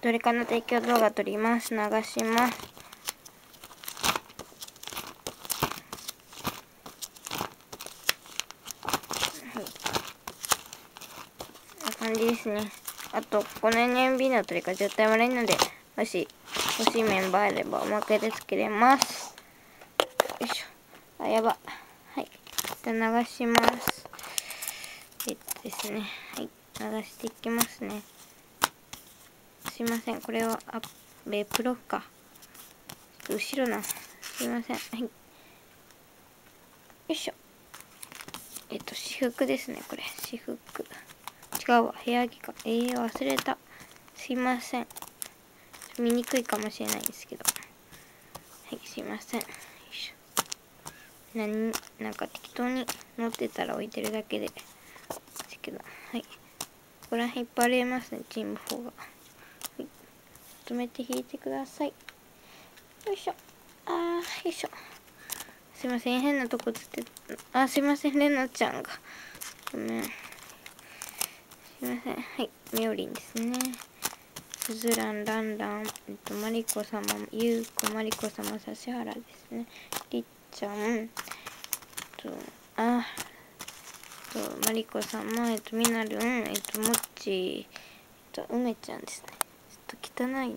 どれかの提供動画撮ります。流します。はい。こんな感じですね。あと、この NMB の取り方絶対悪いので、もし欲しいメンバーあればおまけでつけれます。よいしょ。あ、やば。はい。じゃあ流します。ですね。はい。流していきますね。すいません。これはプロか。後ろな。すいません。はい。よいしょ。私服ですね、これ。私服。違うわ。部屋着か。忘れた。すいません。見にくいかもしれないですけど。はい、すいません。よいしょ。なんか適当に乗ってたら置いてるだけで。ですけど。はい。ここら辺引っ張れますね、チーム4が。はい。止めて引いてください。よいしょ。よいしょ。すいません、変なとこつって、すいません、レナちゃんが。ごめん。すいません。はい、みおりんですね。すずらん、らんらん、まりこ様、ゆうこ、まりこ様、指原ですね。りっちゃん、まりこ様、みなるん、もっち、梅ちゃんですね。ちょっと汚い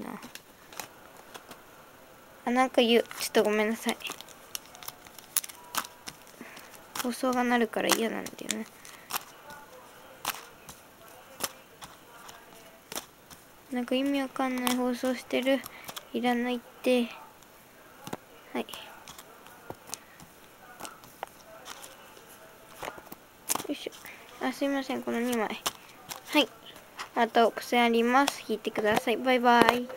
な。なんかちょっとごめんなさい。放送がなるから嫌なんだよね。なんか意味わかんない放送してる。いらないって。はい。よいしょ。すいません、この2枚。はい。あと、癖あります。引いてください。バイバイ。